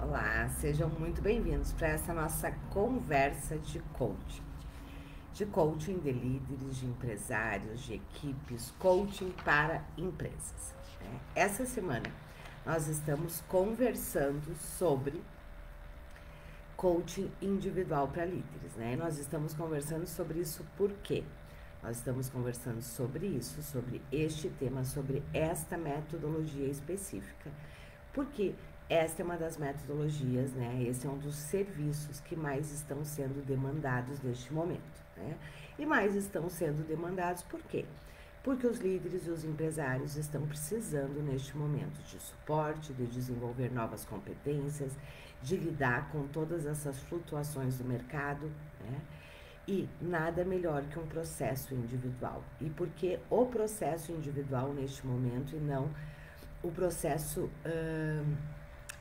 Olá, sejam muito bem-vindos para essa nossa conversa de coaching. De coaching de líderes, de empresários, de equipes, coaching para empresas. Essa semana nós estamos conversando sobre coaching individual para líderes, né? E nós estamos conversando sobre isso por quê? Nós estamos conversando sobre isso, sobre este tema, sobre esta metodologia específica, porque esta é uma das metodologias, né? Esse é um dos serviços que mais estão sendo demandados neste momento, né? E mais estão sendo demandados por quê? Porque os líderes e os empresários estão precisando neste momento de suporte, de desenvolver novas competências, de lidar com todas essas flutuações do mercado, né? E nada melhor que um processo individual. E por que o processo individual neste momento e não o processo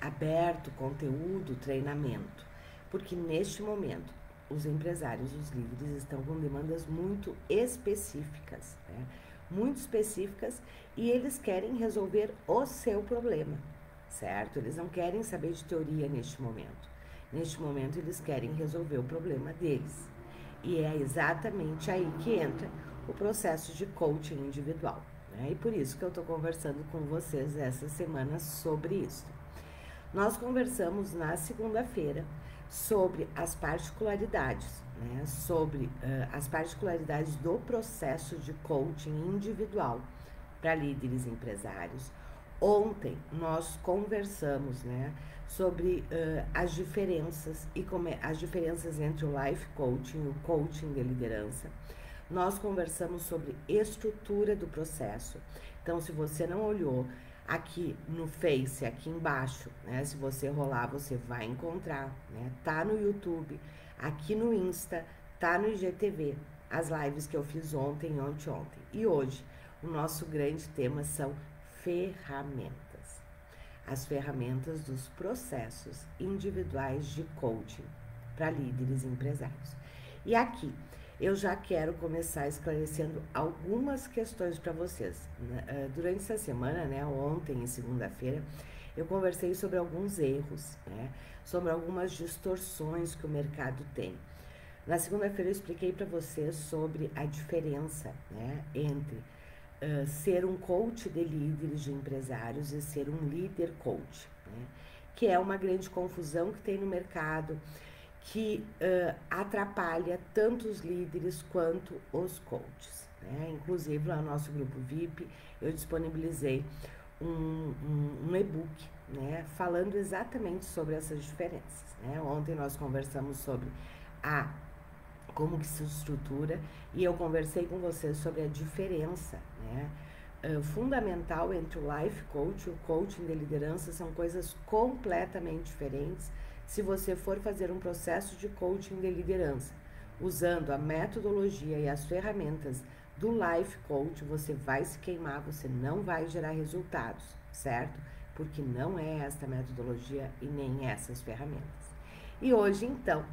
aberto, conteúdo, treinamento? Porque neste momento os empresários, os líderes estão com demandas muito específicas, né? Muito específicas, e eles querem resolver o seu problema, certo? Eles não querem saber de teoria neste momento. Neste momento eles querem resolver o problema deles. E é exatamente aí que entra o processo de coaching individual, né? E por isso que eu estou conversando com vocês essa semana sobre isso. Nós conversamos na segunda-feira sobre as particularidades, né? Sobre as particularidades do processo de coaching individual para líderes e empresários. Ontem nós conversamos, né, sobre as diferenças e as diferenças entre o life coaching e o coaching de liderança. Nós conversamos sobre estrutura do processo. Então, se você não olhou aqui no Face, aqui embaixo, né, se você rolar, você vai encontrar, né? Tá no YouTube, aqui no Insta, tá no IGTV, as lives que eu fiz ontem, ontem. E hoje, o nosso grande tema são ferramentas. As ferramentas dos processos individuais de coaching para líderes e empresários. E aqui eu já quero começar esclarecendo algumas questões para vocês. Durante essa semana, né, ontem e segunda-feira, eu conversei sobre alguns erros, né, sobre algumas distorções que o mercado tem. Na segunda-feira eu expliquei para vocês sobre a diferença, né, entre ser um coach de líderes, de empresários, e ser um líder coach, né, que é uma grande confusão que tem no mercado, que atrapalha tanto os líderes quanto os coaches, né? Inclusive, lá no nosso grupo VIP, eu disponibilizei um e-book, né, falando exatamente sobre essas diferenças, né? Ontem nós conversamos sobre como que se estrutura, e eu conversei com vocês sobre a diferença, né, fundamental entre o life coach e o coaching de liderança. São coisas completamente diferentes. Se você for fazer um processo de coaching de liderança usando a metodologia e as ferramentas do life coach, você vai se queimar, você não vai gerar resultados, certo? Porque não é esta metodologia e nem essas ferramentas. E hoje, então,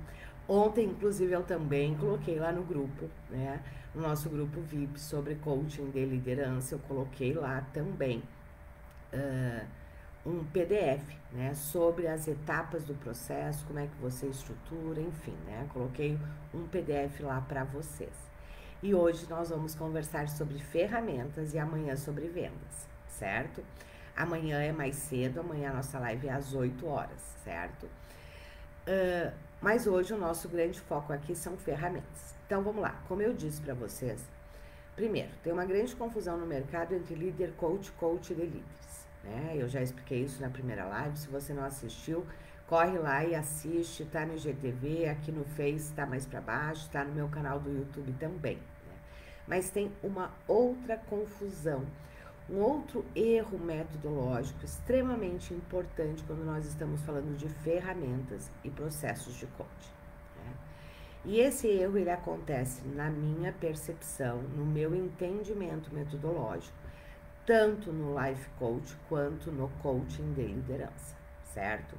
ontem, inclusive, eu também coloquei lá no grupo, né, no nosso grupo VIP sobre coaching de liderança, eu coloquei lá também um PDF, né, sobre as etapas do processo, como é que você estrutura, enfim, né, coloquei um PDF lá para vocês. E hoje nós vamos conversar sobre ferramentas e amanhã sobre vendas, certo? Amanhã é mais cedo, amanhã a nossa live é às 8 horas, certo? Mas hoje o nosso grande foco aqui são ferramentas. Então vamos lá, como eu disse para vocês, primeiro, tem uma grande confusão no mercado entre líder coach, coach de líderes, né? Eu já expliquei isso na primeira live. Se você não assistiu, corre lá e assiste, tá no IGTV, aqui no Face tá mais para baixo, tá no meu canal do YouTube também, né? Mas tem uma outra confusão, um outro erro metodológico extremamente importante quando nós estamos falando de ferramentas e processos de coaching, né? E esse erro, ele acontece na minha percepção, no meu entendimento metodológico, tanto no life coach quanto no coaching de liderança, certo?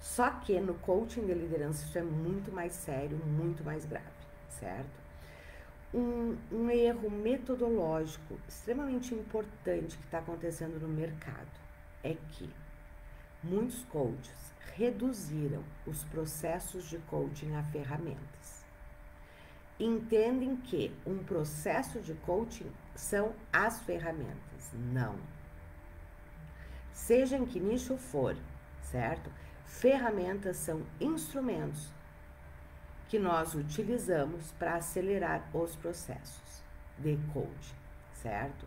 Só que no coaching de liderança isso é muito mais sério, muito mais grave, certo? Um erro metodológico extremamente importante que está acontecendo no mercado é que muitos coaches reduziram os processos de coaching a ferramentas. Entendem que um processo de coaching são as ferramentas. Não. Seja em que nicho for, certo? Ferramentas são instrumentos que nós utilizamos para acelerar os processos de coaching, certo?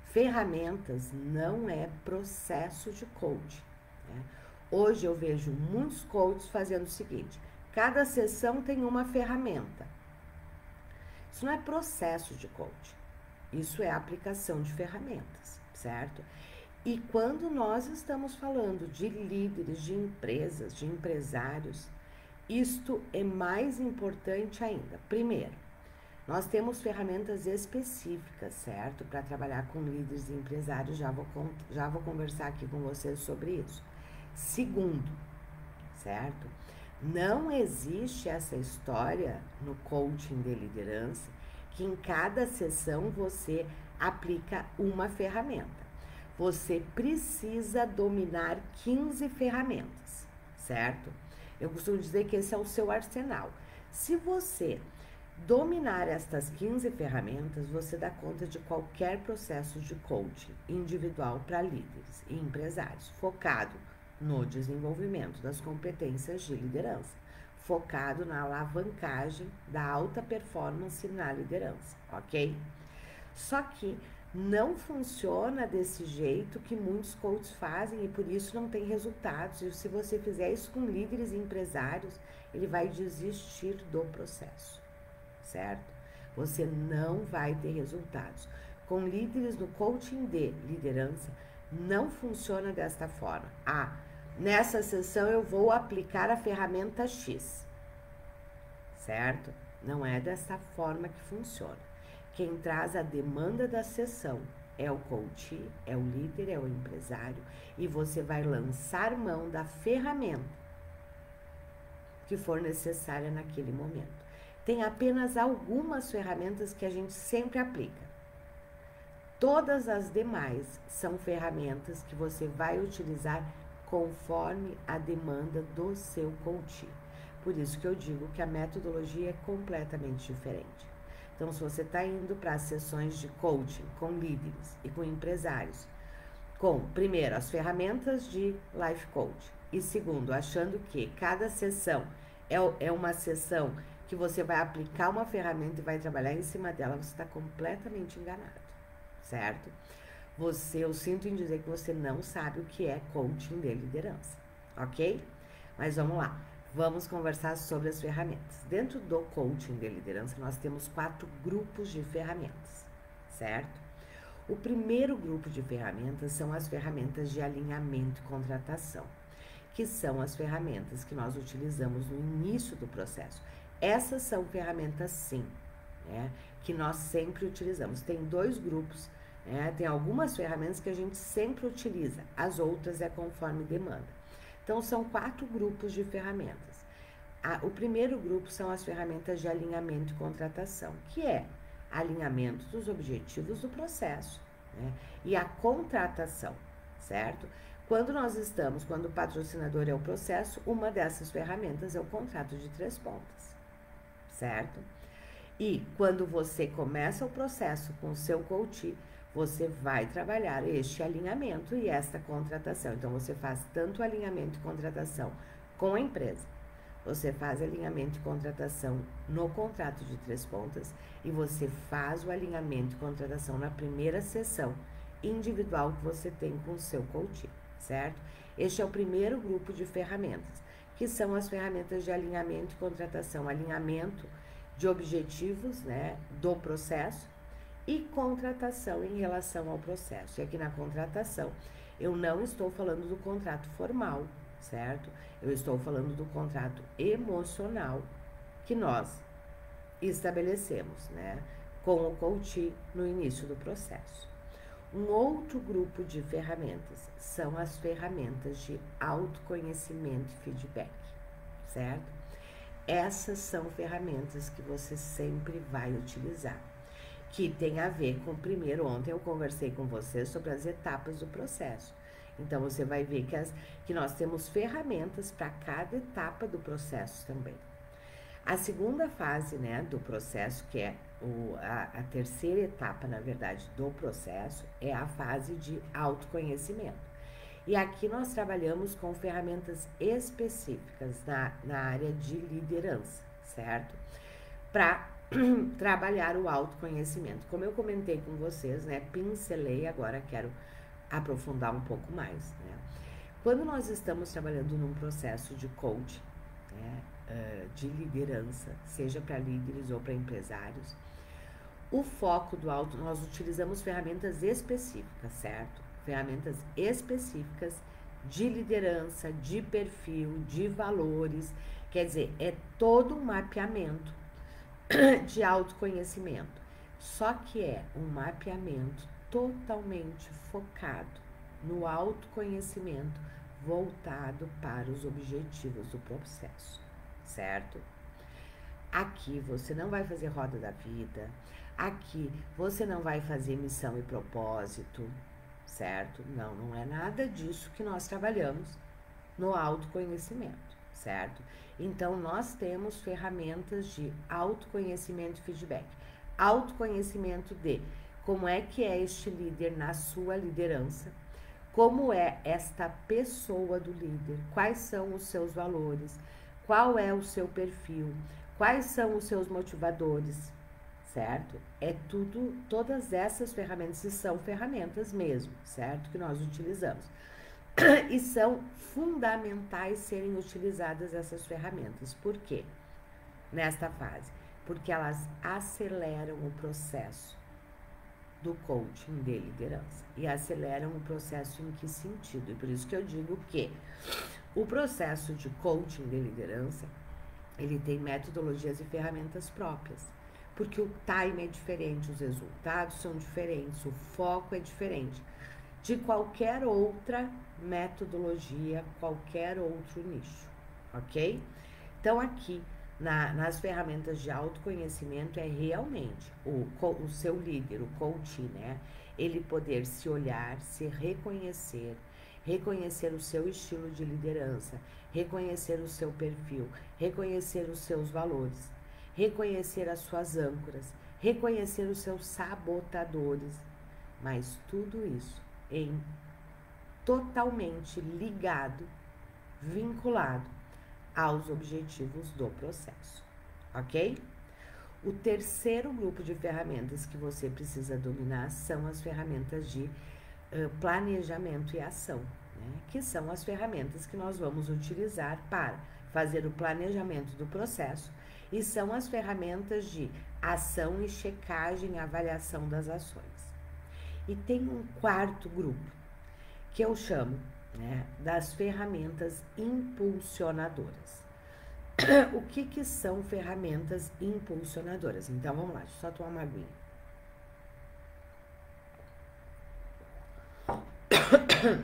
Ferramentas não é processo de coaching, né? Hoje eu vejo muitos coaches fazendo o seguinte: cada sessão tem uma ferramenta. Isso não é processo de coaching, isso é aplicação de ferramentas, certo? E quando nós estamos falando de líderes, de empresas, de empresários, isto é mais importante ainda. Primeiro, nós temos ferramentas específicas, certo? Para trabalhar com líderes e empresários, já vou conversar aqui com vocês sobre isso. Segundo, certo? Não existe essa história no coaching de liderança que em cada sessão você aplica uma ferramenta. Você precisa dominar 15 ferramentas, certo? Eu costumo dizer que esse é o seu arsenal. Se você dominar estas 15 ferramentas, você dá conta de qualquer processo de coaching individual para líderes e empresários, focado no desenvolvimento das competências de liderança, focado na alavancagem da alta performance na liderança, ok? Só que não funciona desse jeito que muitos coaches fazem e por isso não tem resultados. E se você fizer isso com líderes e empresários, ele vai desistir do processo, certo? Você não vai ter resultados. Com líderes no coaching de liderança, não funciona desta forma. Nessa sessão eu vou aplicar a ferramenta X, certo? Não é dessa forma que funciona. Quem traz a demanda da sessão é o coach, é o líder, é o empresário, e você vai lançar mão da ferramenta que for necessária naquele momento. Tem apenas algumas ferramentas que a gente sempre aplica. Todas as demais são ferramentas que você vai utilizar conforme a demanda do seu coach. Por isso que eu digo que a metodologia é completamente diferente. Então, se você está indo para sessões de coaching com líderes e com empresários, com, primeiro, as ferramentas de life coach, e segundo, achando que cada sessão é uma sessão que você vai aplicar uma ferramenta e vai trabalhar em cima dela, você está completamente enganado, certo? Eu sinto em dizer que você não sabe o que é coaching de liderança, ok? Mas vamos lá. Vamos conversar sobre as ferramentas. Dentro do coaching de liderança, nós temos 4 grupos de ferramentas, certo? O primeiro grupo de ferramentas são as ferramentas de alinhamento e contratação, que são as ferramentas que nós utilizamos no início do processo. Essas são ferramentas, sim, né, que nós sempre utilizamos. Tem 2 grupos, né, tem algumas ferramentas que a gente sempre utiliza, as outras é conforme demanda. Então, são 4 grupos de ferramentas. O primeiro grupo são as ferramentas de alinhamento e contratação, que é alinhamento dos objetivos do processo, né, e a contratação, certo? Quando o patrocinador é o processo, uma dessas ferramentas é o contrato de 3 pontas, certo? E quando você começa o processo com o seu coach, você vai trabalhar este alinhamento e esta contratação. Então, você faz tanto alinhamento e contratação com a empresa, você faz alinhamento e contratação no contrato de 3 pontas e você faz o alinhamento e contratação na primeira sessão individual que você tem com o seu coach, certo? Este é o primeiro grupo de ferramentas, que são as ferramentas de alinhamento e contratação, alinhamento de objetivos, né, do processo, e contratação em relação ao processo. E aqui na contratação, eu não estou falando do contrato formal, certo? Eu estou falando do contrato emocional que nós estabelecemos, né, com o coach no início do processo. Um outro grupo de ferramentas são as ferramentas de autoconhecimento e feedback, certo? Essas são ferramentas que você sempre vai utilizar, que tem a ver com, primeiro, ontem eu conversei com você sobre as etapas do processo. Então, você vai ver que nós temos ferramentas para cada etapa do processo também. A segunda fase, né, do processo, que é a terceira etapa, na verdade, do processo, é a fase de autoconhecimento. E aqui nós trabalhamos com ferramentas específicas na área de liderança, certo? Para trabalhar o autoconhecimento. Como eu comentei com vocês, né, pincelei, agora quero aprofundar um pouco mais, né? Quando nós estamos trabalhando num processo de coaching, né, de liderança, seja para líderes ou para empresários, o foco do auto, nós utilizamos ferramentas específicas, certo? Ferramentas específicas de liderança, de perfil, de valores, quer dizer, é todo um mapeamento de autoconhecimento. Só que é um mapeamento totalmente focado no autoconhecimento, voltado para os objetivos do processo, certo? Aqui você não vai fazer roda da vida, aqui você não vai fazer missão e propósito, certo? Não, não é nada disso que nós trabalhamos no autoconhecimento, certo? Então, nós temos ferramentas de autoconhecimento e feedback. Autoconhecimento de como é que é este líder na sua liderança, como é esta pessoa do líder, quais são os seus valores, qual é o seu perfil, quais são os seus motivadores, certo? É tudo, todas essas ferramentas, e são ferramentas mesmo, certo? Que nós utilizamos. E são fundamentais serem utilizadas essas ferramentas. Por quê? Nesta fase? Porque elas aceleram o processo do coaching de liderança. E aceleram o processo em que sentido? E por isso que eu digo que o processo de coaching de liderança, ele tem metodologias e ferramentas próprias. Porque o time é diferente, os resultados são diferentes, o foco é diferente de qualquer outra metodologia, qualquer outro nicho, ok? Então, aqui, nas ferramentas de autoconhecimento, é realmente o seu líder, o coach, né? Ele poder se olhar, se reconhecer, reconhecer o seu estilo de liderança, reconhecer o seu perfil, reconhecer os seus valores, reconhecer as suas âncoras, reconhecer os seus sabotadores, mas tudo isso totalmente ligado, vinculado aos objetivos do processo, ok? O terceiro grupo de ferramentas que você precisa dominar são as ferramentas de planejamento e ação, né? Que são as ferramentas que nós vamos utilizar para fazer o planejamento do processo e são as ferramentas de ação e checagem e avaliação das ações. E tem um quarto grupo, que eu chamo, né, das ferramentas impulsionadoras. O que são ferramentas impulsionadoras? Então, vamos lá, deixa eu só tomar uma aguinha.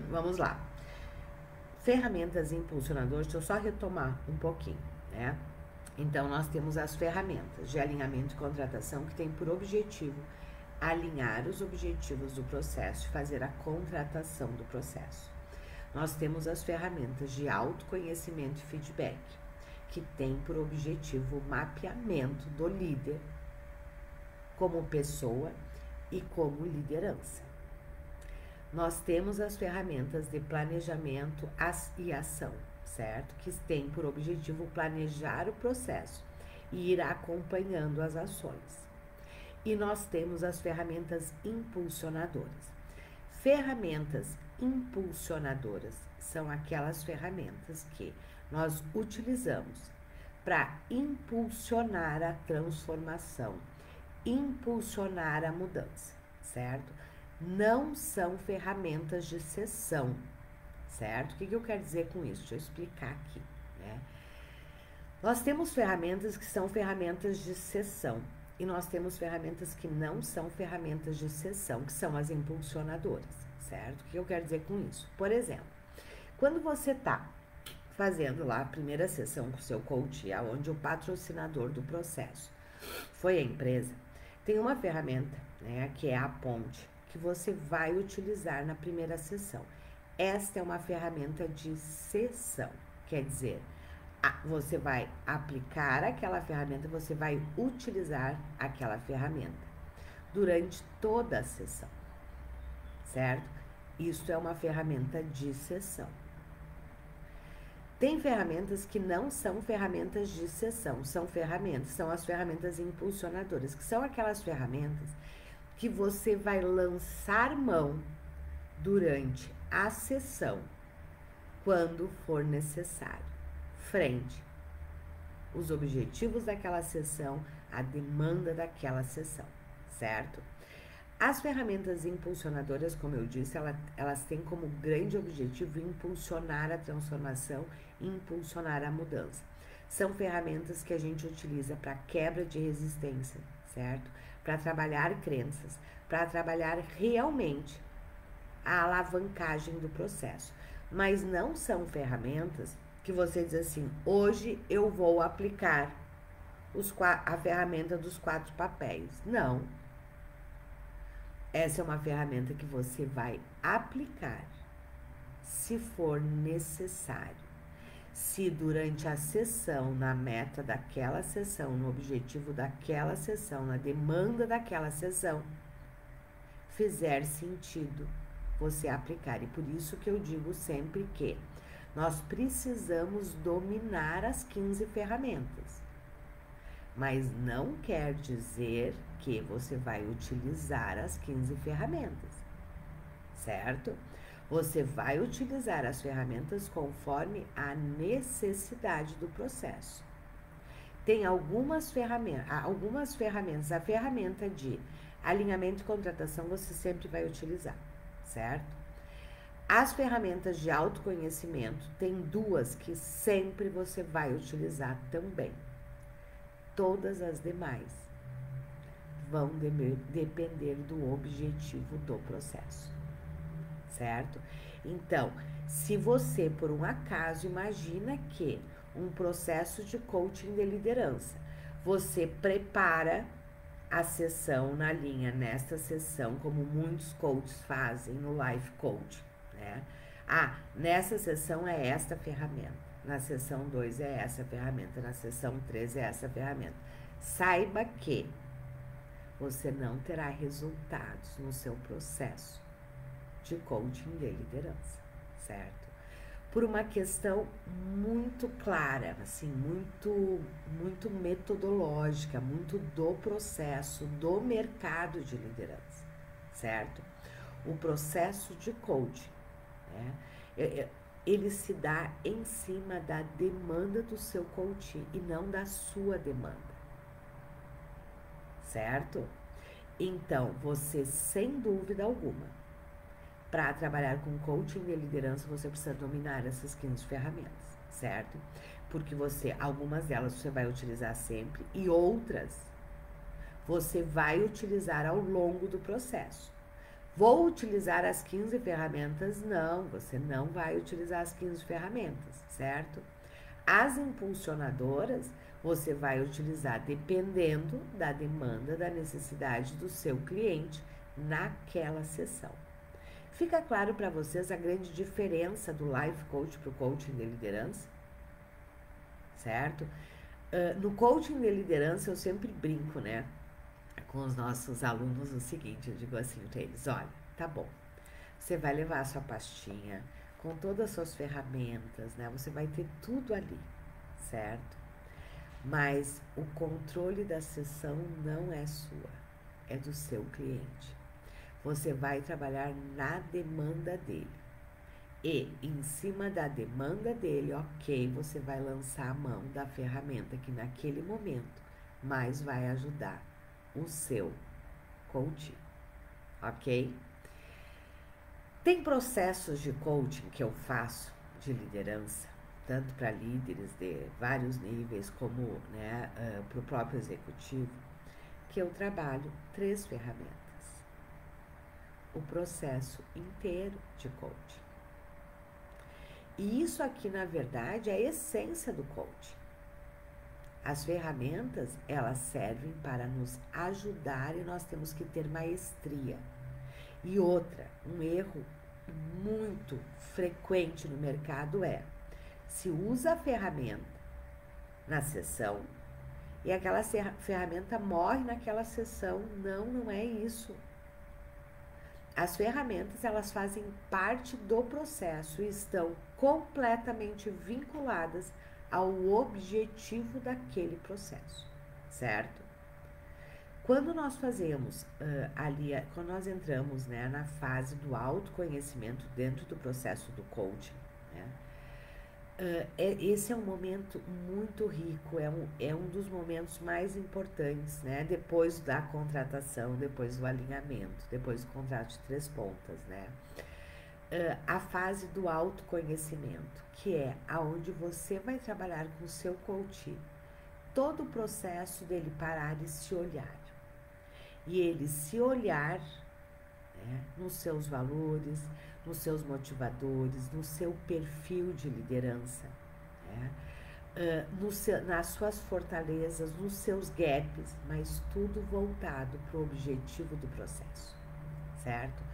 Vamos lá. Ferramentas impulsionadoras, deixa eu só retomar um pouquinho, né? Então, nós temos as ferramentas de alinhamento e contratação que tem por objetivo alinhar os objetivos do processo e fazer a contratação do processo. Nós temos as ferramentas de autoconhecimento e feedback, que tem por objetivo o mapeamento do líder como pessoa e como liderança. Nós temos as ferramentas de planejamento e ação, certo? Que tem por objetivo planejar o processo e ir acompanhando as ações. E nós temos as ferramentas impulsionadoras. Ferramentas impulsionadoras são aquelas ferramentas que nós utilizamos para impulsionar a transformação, impulsionar a mudança, certo? Não são ferramentas de sessão, certo? O que eu quero dizer com isso? Deixa eu explicar aqui, né? Nós temos ferramentas que são ferramentas de sessão. E nós temos ferramentas que não são ferramentas de sessão, que são as impulsionadoras, certo? O que eu quero dizer com isso? Por exemplo, quando você está fazendo lá a primeira sessão com o seu coach, onde o patrocinador do processo foi a empresa, tem uma ferramenta, né, que é a ponte, que você vai utilizar na primeira sessão. Esta é uma ferramenta de sessão, quer dizer, você vai aplicar aquela ferramenta, você vai utilizar aquela ferramenta durante toda a sessão, certo? Isso é uma ferramenta de sessão. Tem ferramentas que não são ferramentas de sessão, são as ferramentas impulsionadoras, que são aquelas ferramentas que você vai lançar mão durante a sessão, quando for necessário, frente os objetivos daquela sessão, a demanda daquela sessão, certo? As ferramentas impulsionadoras, como eu disse, elas têm como grande objetivo impulsionar a transformação e impulsionar a mudança. São ferramentas que a gente utiliza para quebra de resistência, certo? Para trabalhar crenças, para trabalhar realmente a alavancagem do processo. Mas não são ferramentas que você diz assim, hoje eu vou aplicar a ferramenta dos 4 papéis. Não. Essa é uma ferramenta que você vai aplicar se for necessário. Se durante a sessão, na meta daquela sessão, no objetivo daquela sessão, na demanda daquela sessão, fizer sentido você aplicar. E por isso que eu digo sempre que nós precisamos dominar as 15 ferramentas. Mas não quer dizer que você vai utilizar as 15 ferramentas, certo? Você vai utilizar as ferramentas conforme a necessidade do processo. Tem algumas ferramentas, a ferramenta de alinhamento e contratação você sempre vai utilizar, certo? As ferramentas de autoconhecimento, tem 2 que sempre você vai utilizar também. Todas as demais vão depender do objetivo do processo, certo? Então, se você, por um acaso, imagina que um processo de coaching de liderança, você prepara a sessão na linha, nesta sessão, como muitos coaches fazem no Life Coach, né? Nessa sessão é esta ferramenta. Na sessão 2 é essa ferramenta, na sessão 3 é essa ferramenta. Saiba que você não terá resultados no seu processo de coaching de liderança, certo? Por uma questão muito clara, assim, muito metodológica, muito do processo, do mercado de liderança, certo? O processo de coaching, né? Ele se dá em cima da demanda do seu coaching e não da sua demanda, certo? Então, você, sem dúvida alguma, para trabalhar com coaching de liderança, você precisa dominar essas 15 ferramentas, certo? Porque algumas delas você vai utilizar sempre e outras você vai utilizar ao longo do processo. Vou utilizar as 15 ferramentas? Não, você não vai utilizar as 15 ferramentas, certo? As impulsionadoras, você vai utilizar dependendo da demanda, da necessidade do seu cliente naquela sessão. Fica claro para vocês a grande diferença do Life Coach para o Coaching de Liderança? Certo? No Coaching de Liderança, eu sempre brinco, né? Com os nossos alunos o seguinte, eu digo assim para eles, olha, tá bom, você vai levar a sua pastinha com todas as suas ferramentas, né? Você vai ter tudo ali, certo? Mas o controle da sessão não é sua, é do seu cliente. Você vai trabalhar na demanda dele. E, em cima da demanda dele, ok, você vai lançar a mão da ferramenta que naquele momento mais vai ajudar o seu coaching, ok? Tem processos de coaching que eu faço de liderança, tanto para líderes de vários níveis, como para o próprio executivo, que eu trabalho 3 ferramentas. O processo inteiro de coaching. E isso aqui, na verdade, é a essência do coaching. As ferramentas, elas servem para nos ajudar e nós temos que ter maestria. E outra, um erro muito frequente no mercado é: se usa a ferramenta na sessão e aquela ferramenta morre naquela sessão. Não, não é isso. As ferramentas, elas fazem parte do processo e estão completamente vinculadas ao objetivo daquele processo, certo? Quando nós fazemos quando nós entramos, né, na fase do autoconhecimento dentro do processo do coaching, né, esse é um momento muito rico, é um dos momentos mais importantes, né? Depois da contratação, depois do alinhamento, depois do contrato de 3 pontas, né? A fase do autoconhecimento, que é aonde você vai trabalhar com o seu coach, todo o processo dele parar e se olhar. E ele se olhar, né, nos seus valores, nos seus motivadores, no seu perfil de liderança, né? Nas suas fortalezas, nos seus gaps, mas tudo voltado para o objetivo do processo, certo?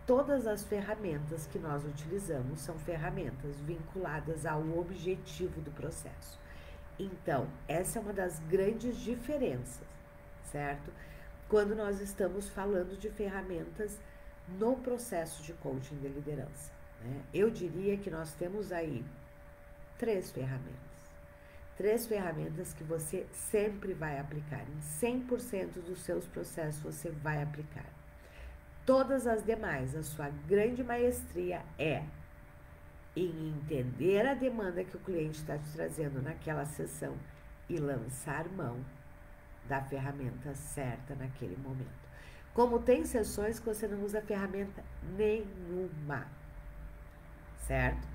Todas as ferramentas que nós utilizamos são ferramentas vinculadas ao objetivo do processo. Então, essa é uma das grandes diferenças, certo? Quando nós estamos falando de ferramentas no processo de coaching de liderança, né? Eu diria que nós temos aí 3 ferramentas. 3 ferramentas que você sempre vai aplicar. Em 100% dos seus processos você vai aplicar. Todas as demais, a sua grande maestria é em entender a demanda que o cliente está te trazendo naquela sessão e lançar mão da ferramenta certa naquele momento. Como tem sessões que você não usa ferramenta nenhuma, certo?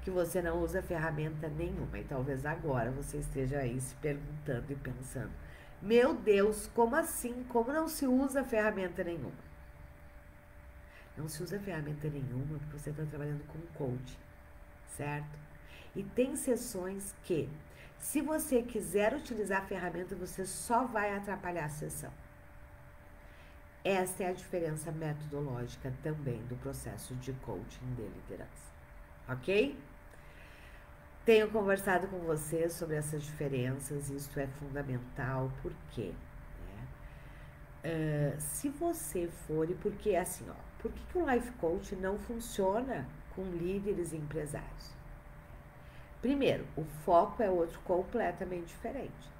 Que você não usa ferramenta nenhuma. E talvez agora você esteja aí se perguntando e pensando: meu Deus, como assim? Como não se usa ferramenta nenhuma? Não se usa ferramenta nenhuma porque você está trabalhando com coach, certo? E tem sessões que, se você quiser utilizar a ferramenta, você só vai atrapalhar a sessão. Esta é a diferença metodológica também do processo de coaching de liderança, ok? Tenho conversado com você sobre essas diferenças, isso é fundamental, por quê? Se você for, e porque assim, ó, por que o Life Coach não funciona com líderes e empresários? Primeiro, o foco é outro completamente diferente,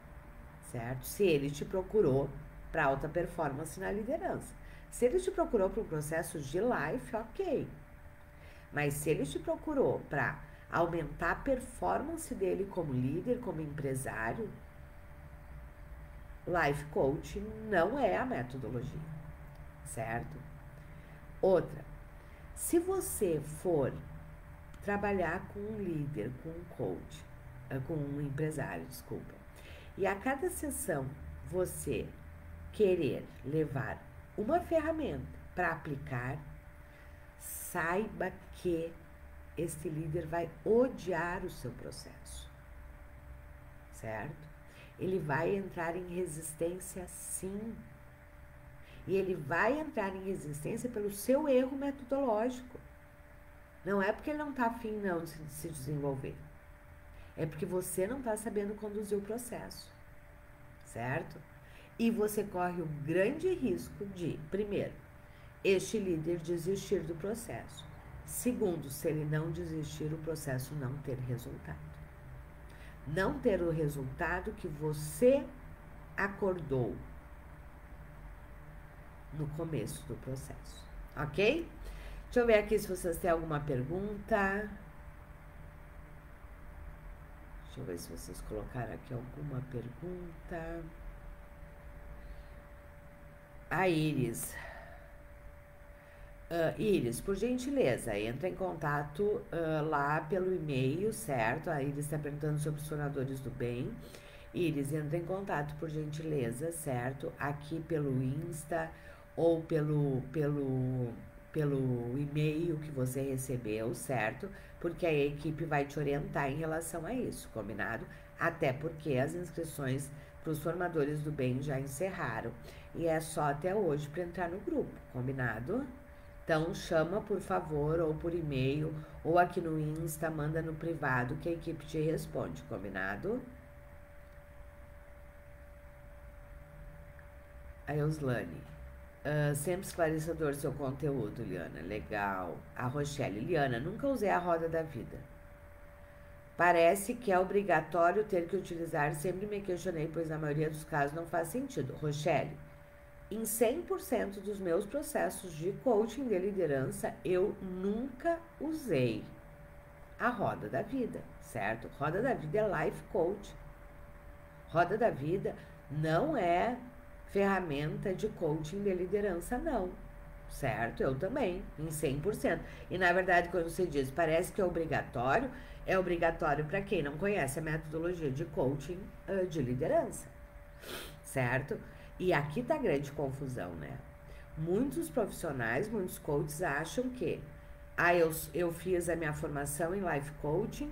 certo? Se ele te procurou para alta performance na liderança, se ele te procurou para um processo de life, ok. Mas se ele te procurou para aumentar a performance dele como líder, como empresário, Life Coach não é a metodologia, certo? Outra, se você for trabalhar com um líder, com um coach, com um empresário, desculpa, e a cada sessão você querer levar uma ferramenta para aplicar, saiba que este líder vai odiar o seu processo, certo? Ele vai entrar em resistência, sim. E ele vai entrar em resistência pelo seu erro metodológico. Não é porque ele não está afim, não, de se desenvolver. É porque você não está sabendo conduzir o processo, certo? E você corre o grande risco de, primeiro, este líder desistir do processo. Segundo, se ele não desistir, o processo não ter resultado. Não ter o resultado que você acordou no começo do processo, ok? Deixa eu ver aqui se vocês têm alguma pergunta. Deixa eu ver se vocês colocaram aqui alguma pergunta. A Iris. Iris, por gentileza, entra em contato lá pelo e-mail, certo? A Iris está perguntando sobre os sonadores do bem. Iris, entra em contato, por gentileza, certo? Aqui pelo Insta ou pelo e-mail que você recebeu, certo? Porque a equipe vai te orientar em relação a isso, combinado? Até porque as inscrições para os formadores do bem já encerraram. E é só até hoje para entrar no grupo, combinado? Então chama por favor, ou por e-mail, ou aqui no Insta, manda no privado que a equipe te responde, combinado? A Euslane. Sempre esclarecedor seu conteúdo, Liana. Legal. A Rochelle. Liana, nunca usei a roda da vida. Parece que é obrigatório ter que utilizar. Sempre me questionei, pois na maioria dos casos não faz sentido. Rochelle, em 100% dos meus processos de coaching de liderança, eu nunca usei a roda da vida, certo? Roda da vida é life coach. Roda da vida não é ferramenta de coaching de liderança, não. Certo? Eu também, em 100%. E na verdade, quando você diz parece que é obrigatório para quem não conhece a metodologia de coaching de liderança. Certo? E aqui tá a grande confusão, né? Muitos profissionais, muitos coaches acham que eu fiz a minha formação em life coaching,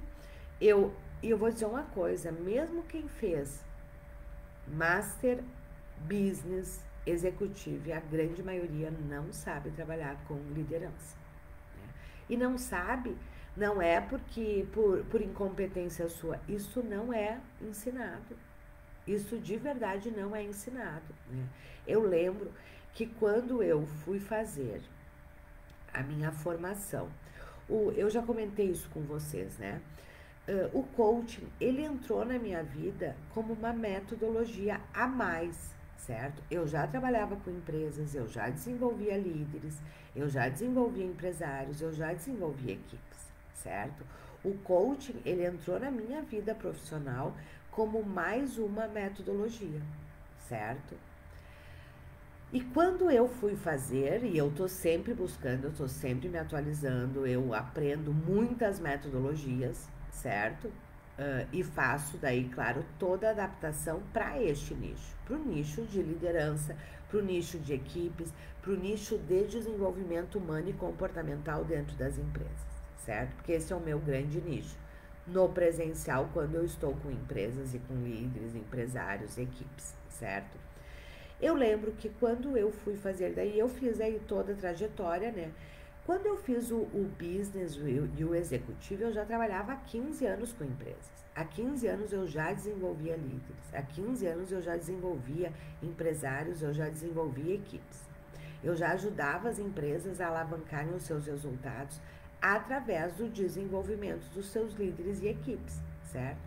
eu vou dizer uma coisa, mesmo quem fez Master Business Executivo, a grande maioria não sabe trabalhar com liderança. Né? E não sabe, não é porque por incompetência sua, isso não é ensinado. Isso de verdade não é ensinado. Né? Eu lembro que quando eu fui fazer a minha formação, eu já comentei isso com vocês, né? O coaching, ele entrou na minha vida como uma metodologia a mais, certo? Eu já trabalhava com empresas, eu já desenvolvia líderes, eu já desenvolvia empresários, eu já desenvolvia equipes, certo? O coaching, ele entrou na minha vida profissional como mais uma metodologia, certo? E quando eu fui fazer, e eu tô sempre buscando, eu tô sempre me atualizando, eu aprendo muitas metodologias, certo? E faço daí, claro, toda a adaptação para este nicho, para o nicho de liderança, para o nicho de equipes, para o nicho de desenvolvimento humano e comportamental dentro das empresas, certo? Porque esse é o meu grande nicho. No presencial, quando eu estou com empresas e com líderes, empresários, equipes, certo? Eu lembro que quando eu fui fazer, daí eu fiz aí toda a trajetória, né? Quando eu fiz o business e o executivo, eu já trabalhava há 15 anos com empresas. Há 15 anos eu já desenvolvia líderes. Há 15 anos eu já desenvolvia empresários, eu já desenvolvia equipes. Eu já ajudava as empresas a alavancarem os seus resultados através do desenvolvimento dos seus líderes e equipes, certo?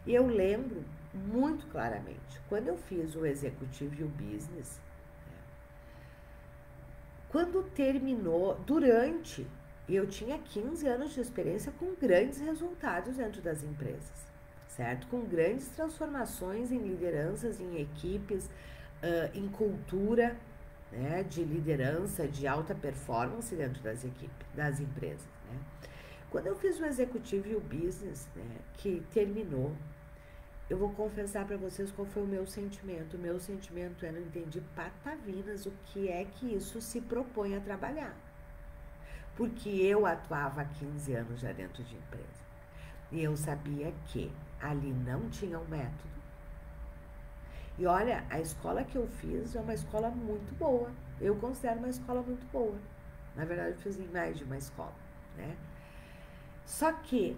E eu lembro muito claramente, quando eu fiz o executivo e o business, quando terminou, eu tinha 15 anos de experiência com grandes resultados dentro das empresas, certo? Com grandes transformações em lideranças, em equipes, em cultura, né, de liderança, de alta performance dentro das equipes, das empresas, né? Quando eu fiz o executivo e o business, né, que terminou, eu vou confessar para vocês qual foi o meu sentimento. O meu sentimento é: não entendi patavinas o que é que isso se propõe a trabalhar. Porque eu atuava há 15 anos já dentro de empresa. E eu sabia que ali não tinha um método. E olha, a escola que eu fiz é uma escola muito boa. Eu considero uma escola muito boa. Na verdade, eu fiz em mais de uma escola, né? Só que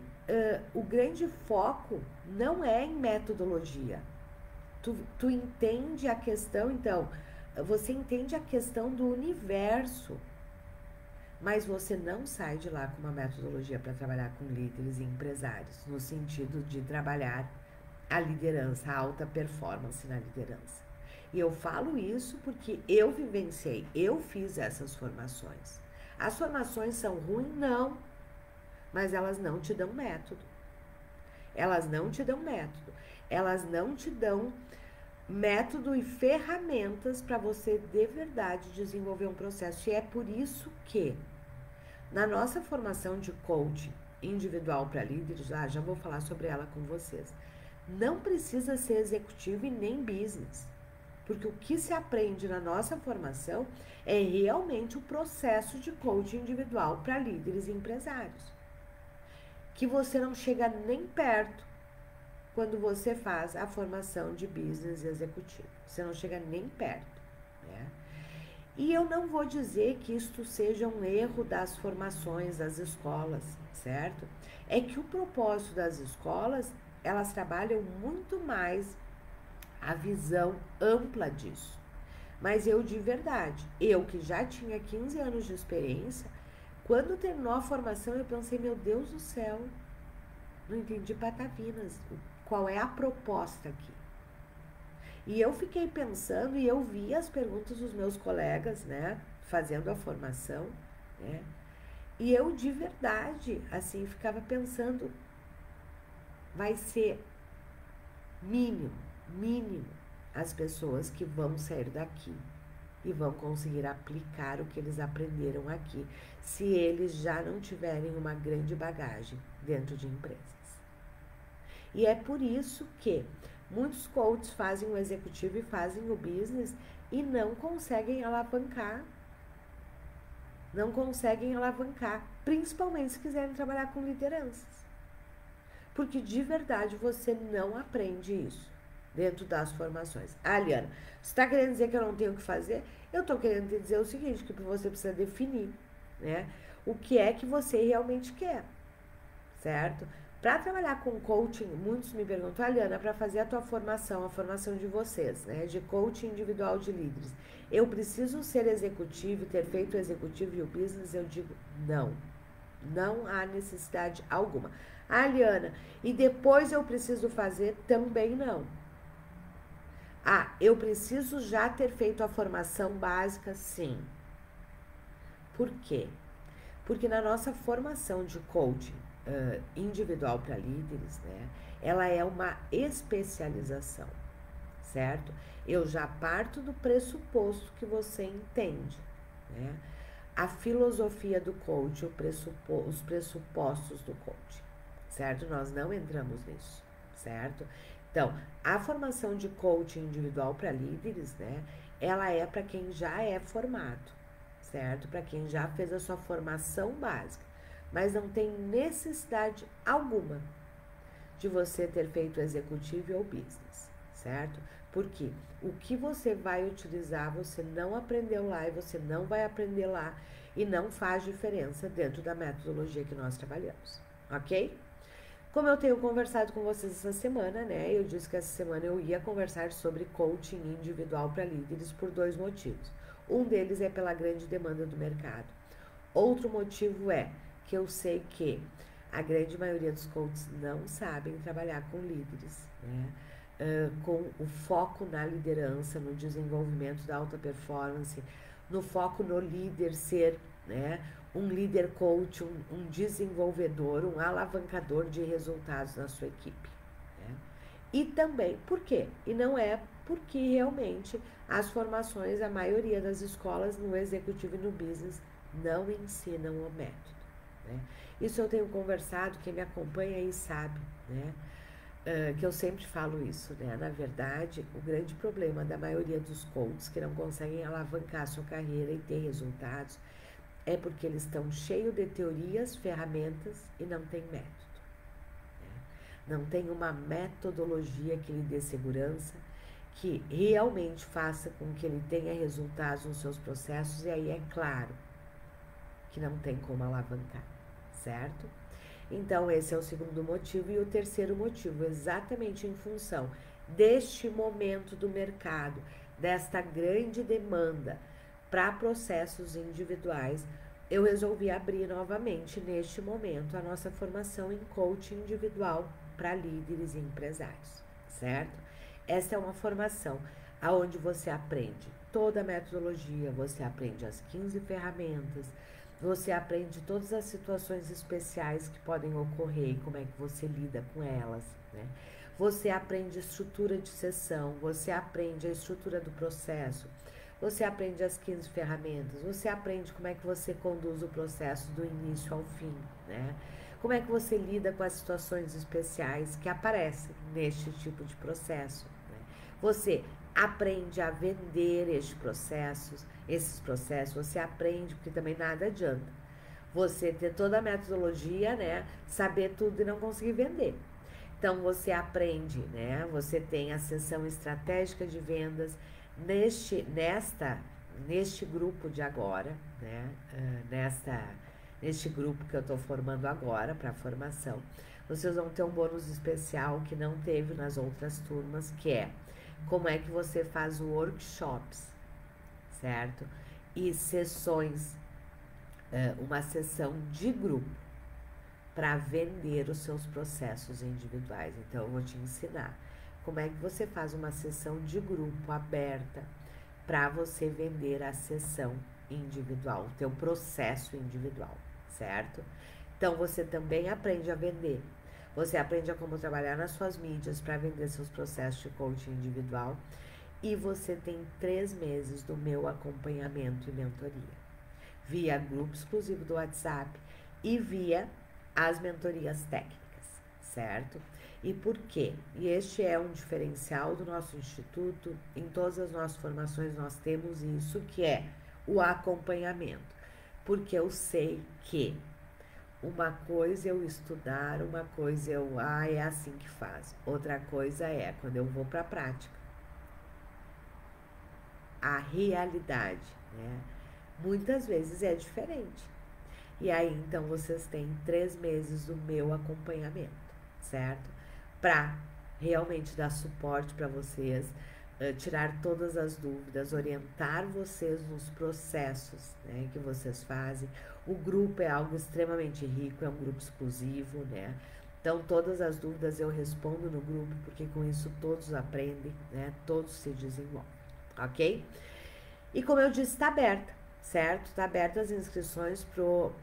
o grande foco não é em metodologia. Tu entende a questão, então, você entende a questão do universo, mas você não sai de lá com uma metodologia para trabalhar com líderes e empresários, no sentido de trabalhar a liderança, a alta performance na liderança. E eu falo isso porque eu vivenciei, eu fiz essas formações. As formações são ruins? Não. Mas elas não te dão método. Elas não te dão método. Elas não te dão método e ferramentas para você de verdade desenvolver um processo. E é por isso que na nossa formação de coaching individual para líderes, já vou falar sobre ela com vocês, não precisa ser executivo e nem business. Porque o que se aprende na nossa formação é realmente o processo de coaching individual para líderes e empresários, que você não chega nem perto quando você faz a formação de business executivo. Você não chega nem perto, né? E eu não vou dizer que isto seja um erro das formações das escolas, certo? É que o propósito das escolas, elas trabalham muito mais a visão ampla disso. Mas eu de verdade, eu que já tinha 15 anos de experiência, quando terminou a formação eu pensei, meu Deus do céu, não entendi patavinas, qual é a proposta aqui? E eu fiquei pensando e eu vi as perguntas dos meus colegas, né, fazendo a formação, né, e eu de verdade, assim, ficava pensando, vai ser mínimo as pessoas que vão sair daqui e vão conseguir aplicar o que eles aprenderam aqui, se eles já não tiverem uma grande bagagem dentro de empresas. E é por isso que muitos coaches fazem o executivo e fazem o business e não conseguem alavancar. Não conseguem alavancar, principalmente se quiserem trabalhar com lideranças. Porque de verdade você não aprende isso dentro das formações. Ah, Liana, você está querendo dizer que eu não tenho o que fazer? Eu estou querendo te dizer o seguinte, que você precisa definir, né, o que é que você realmente quer, certo? Para trabalhar com coaching, muitos me perguntam, Liana, para fazer a tua formação, a formação de vocês, né, de coaching individual de líderes, eu preciso ser executivo, ter feito o executivo e o business? Eu digo, não há necessidade alguma. Liana, e depois eu preciso fazer? Também não. Eu preciso já ter feito a formação básica? Sim. Por quê? Porque na nossa formação de coaching individual para líderes, né, ela é uma especialização, certo? Eu já parto do pressuposto que você entende, né, a filosofia do coach, os pressupostos do coach, certo? Nós não entramos nisso, certo? Então, a formação de coaching individual para líderes, né, ela é para quem já é formado, certo? Para quem já fez a sua formação básica, mas não tem necessidade alguma de você ter feito executivo ou business, certo? Porque o que você vai utilizar, você não aprendeu lá e você não vai aprender lá e não faz diferença dentro da metodologia que nós trabalhamos, ok? Como eu tenho conversado com vocês essa semana, né? Eu disse que essa semana eu ia conversar sobre coaching individual para líderes por 2 motivos. Um deles é pela grande demanda do mercado. Outro motivo é que eu sei que a grande maioria dos coaches não sabem trabalhar com líderes, né? Com o foco na liderança, no desenvolvimento da alta performance, no foco no líder ser, né, um líder coach, um desenvolvedor, um alavancador de resultados na sua equipe, né? E também, por quê? E não é porque realmente as formações, a maioria das escolas no executivo e no business não ensinam o método, né? Isso eu tenho conversado, quem me acompanha aí sabe, né? Que eu sempre falo isso, né? Na verdade, o grande problema da maioria dos coaches que não conseguem alavancar a sua carreira e ter resultados é porque eles estão cheios de teorias, ferramentas e não tem método, né? Não tem uma metodologia que lhe dê segurança, que realmente faça com que ele tenha resultados nos seus processos, e aí é claro que não tem como alavancar, certo? Então, esse é o segundo motivo. E o terceiro motivo, exatamente em função deste momento do mercado, desta grande demanda para processos individuais, eu resolvi abrir novamente, neste momento, a nossa formação em coaching individual para líderes e empresários, certo? Essa é uma formação onde você aprende toda a metodologia, você aprende as 15 ferramentas, você aprende todas as situações especiais que podem ocorrer e como é que você lida com elas, né? Você aprende estrutura de sessão, você aprende a estrutura do processo, você aprende as 15 ferramentas, você aprende como é que você conduz o processo do início ao fim, né? Como é que você lida com as situações especiais que aparecem neste tipo de processo, né? Você aprende a vender esses processos, você aprende, porque também nada adianta você ter toda a metodologia, né, saber tudo e não conseguir vender. Então, você aprende, né, você tem a sessão estratégica de vendas, neste grupo de agora, né, neste grupo que eu estou formando agora para formação, vocês vão ter um bônus especial que não teve nas outras turmas, que é como é que você faz workshops, certo? E sessões, uma sessão de grupo para vender os seus processos individuais. Então, eu vou te ensinar como é que você faz uma sessão de grupo aberta para você vender a sessão individual, o teu processo individual, certo? Então, você também aprende a vender. Você aprende a como trabalhar nas suas mídias para vender seus processos de coaching individual. E você tem 3 meses do meu acompanhamento e mentoria, via grupo exclusivo do WhatsApp e via as mentorias técnicas, certo? E por quê? E este é um diferencial do nosso instituto. Em todas as nossas formações nós temos isso, que é o acompanhamento. Porque eu sei que uma coisa é eu estudar, uma coisa é assim que faz. Outra coisa é quando eu vou para a prática. A realidade, né? Muitas vezes é diferente. E aí, então, vocês têm 3 meses do meu acompanhamento, certo? Para realmente dar suporte para vocês, tirar todas as dúvidas, orientar vocês nos processos, né, que vocês fazem. O grupo é algo extremamente rico, é um grupo exclusivo, né? Então, todas as dúvidas eu respondo no grupo, porque com isso todos aprendem, né? Todos se desenvolvem, ok? E como eu disse, está aberta, certo? Está aberta as inscrições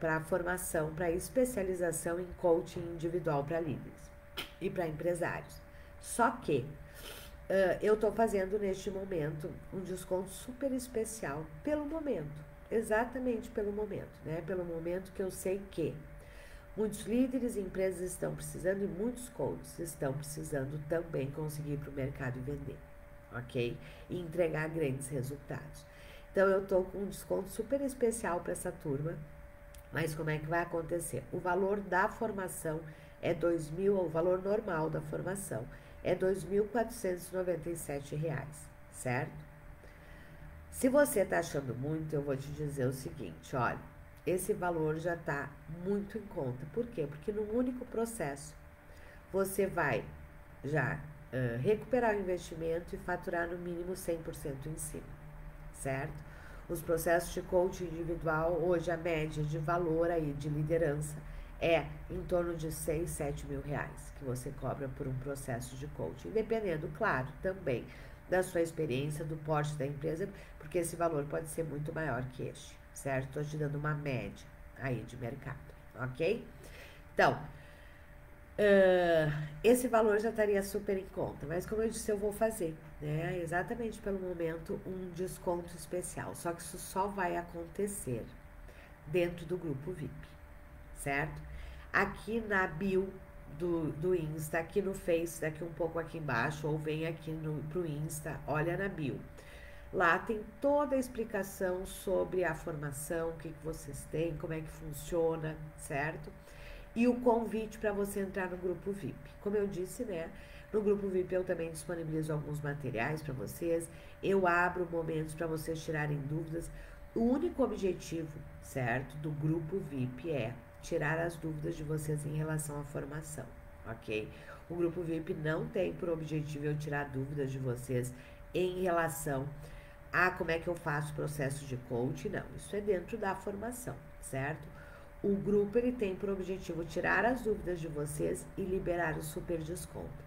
para a formação, para especialização em coaching individual para líderes e para empresários. Só que eu estou fazendo neste momento um desconto super especial pelo momento, exatamente pelo momento, né? Pelo momento que eu sei que muitos líderes e empresas estão precisando e muitos coaches estão precisando também conseguir ir para o mercado e vender, ok? E entregar grandes resultados. Então, eu estou com um desconto super especial para essa turma, mas como é que vai acontecer? O valor da formação é o valor normal da formação é R$ 2.497, certo? Se você está achando muito, eu vou te dizer o seguinte, olha, esse valor já está muito em conta. Por quê? Porque num único processo, você vai já recuperar o investimento e faturar no mínimo 100% em cima, certo? Os processos de coaching individual, hoje a média de valor aí de liderança é em torno de 6, 7 mil reais que você cobra por um processo de coaching, dependendo, claro, também da sua experiência, do porte da empresa, porque esse valor pode ser muito maior que este, certo? Estou te dando uma média aí de mercado, ok? Então, esse valor já estaria super em conta, mas como eu disse, eu vou fazer, né? Exatamente pelo momento um desconto especial, só que isso só vai acontecer dentro do grupo VIP, certo? Aqui na bio do Insta, aqui no Face, daqui um pouco aqui embaixo, ou vem aqui pro Insta, olha na bio. Lá tem toda a explicação sobre a formação, o que vocês têm, como é que funciona, certo? E o convite para você entrar no grupo VIP. Como eu disse, né? No grupo VIP eu também disponibilizo alguns materiais para vocês. Eu abro momentos para vocês tirarem dúvidas. O único objetivo, certo, do grupo VIP é tirar as dúvidas de vocês em relação à formação, ok? O grupo VIP não tem por objetivo eu tirar dúvidas de vocês em relação a como é que eu faço o processo de coaching, não. Isso é dentro da formação, certo? O grupo ele tem por objetivo tirar as dúvidas de vocês e liberar o super desconto.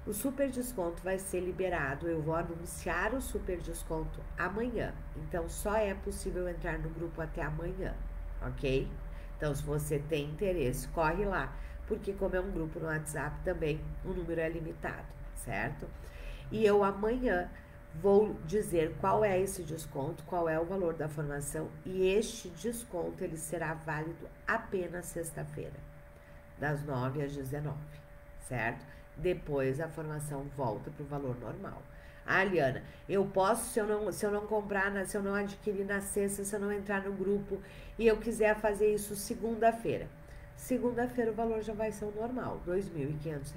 O super desconto vai ser liberado, eu vou anunciar o super desconto amanhã. Então, só é possível entrar no grupo até amanhã, ok? Então, se você tem interesse, corre lá, porque como é um grupo no WhatsApp também, o número é limitado, certo? E eu amanhã vou dizer qual é esse desconto, qual é o valor da formação, e este desconto ele será válido apenas sexta-feira, das 9 às 19, certo? Depois a formação volta para o valor normal. Ah, Liana, eu posso, se eu não comprar, se eu não adquirir na sexta, se eu não entrar no grupo e eu quiser fazer isso segunda-feira. Segunda-feira o valor já vai ser o normal, R$ 2.500.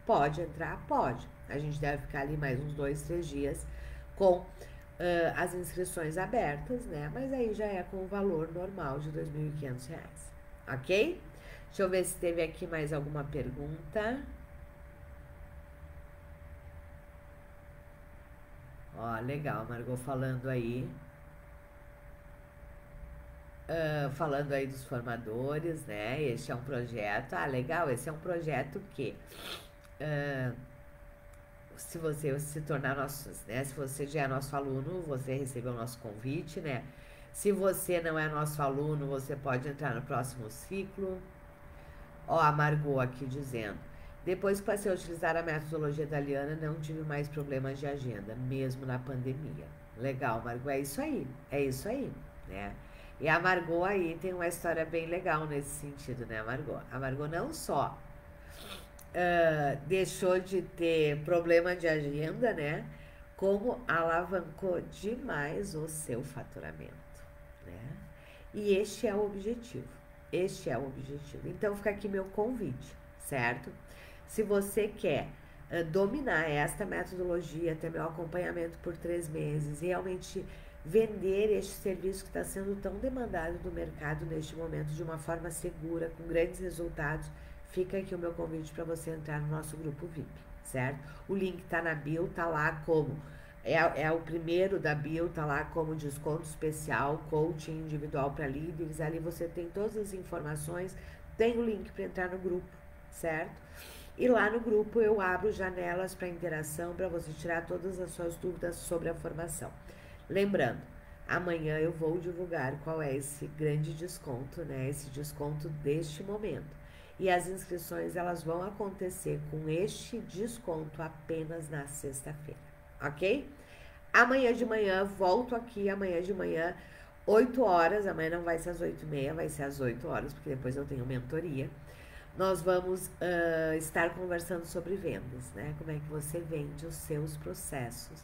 Pode entrar? Pode. A gente deve ficar ali mais uns 2, 3 dias com as inscrições abertas, né? Mas aí já é com o valor normal de R$ 2.500, ok? Deixa eu ver se teve aqui mais alguma pergunta. Ó, legal, Margot falando aí. Falando aí dos formadores, né? Este é um projeto. Ah, legal, esse é um projeto que se você se tornar nosso, né? Se você já é nosso aluno, você recebeu o nosso convite, né? Se você não é nosso aluno, você pode entrar no próximo ciclo. Ó, a Margot aqui dizendo: depois que passei a utilizar a metodologia italiana, não tive mais problemas de agenda, mesmo na pandemia. Legal, Margot, é isso aí, né? E a Margot aí tem uma história bem legal nesse sentido, né, Margot? A Margot não só deixou de ter problema de agenda, né? Como alavancou demais o seu faturamento, né? E este é o objetivo. Este é o objetivo. Então fica aqui meu convite, certo? Se você quer dominar esta metodologia, ter meu acompanhamento por 3 meses, realmente vender este serviço que está sendo tão demandado no mercado neste momento de uma forma segura, com grandes resultados, fica aqui o meu convite para você entrar no nosso grupo VIP, certo? O link tá na bio, tá lá como é o primeiro da bio, tá lá como desconto especial, coaching individual para líderes. Ali você tem todas as informações, tem o link para entrar no grupo, certo? E lá no grupo eu abro janelas para interação, para você tirar todas as suas dúvidas sobre a formação. Lembrando, amanhã eu vou divulgar qual é esse grande desconto, né? Esse desconto deste momento. E as inscrições elas vão acontecer com este desconto apenas na sexta-feira, ok? Amanhã de manhã, volto aqui amanhã de manhã, 8 horas, amanhã não vai ser às 8h30, vai ser às 8 horas, porque depois eu tenho mentoria. Nós vamos estar conversando sobre vendas, né? Como é que você vende os seus processos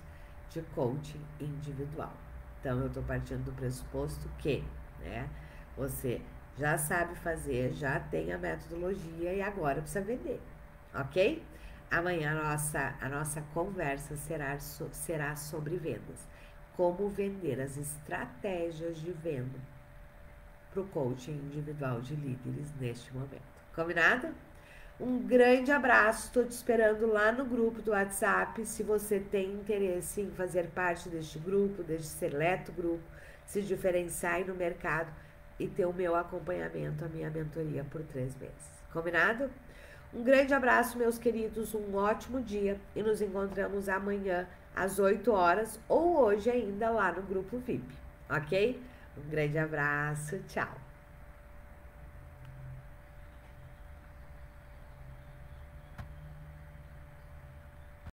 de coaching individual. Então, eu estou partindo do pressuposto que, né, você já sabe fazer, já tem a metodologia e agora precisa vender, ok? Amanhã a nossa conversa será sobre vendas. Como vender as estratégias de venda para o coaching individual de líderes neste momento. Combinado? Um grande abraço, estou te esperando lá no grupo do WhatsApp. Se você tem interesse em fazer parte deste grupo, deste seleto grupo, se diferenciar aí no mercado e ter o meu acompanhamento, a minha mentoria por 3 meses. Combinado? Um grande abraço, meus queridos, um ótimo dia e nos encontramos amanhã às 8 horas ou hoje ainda lá no grupo VIP, ok? Um grande abraço, tchau!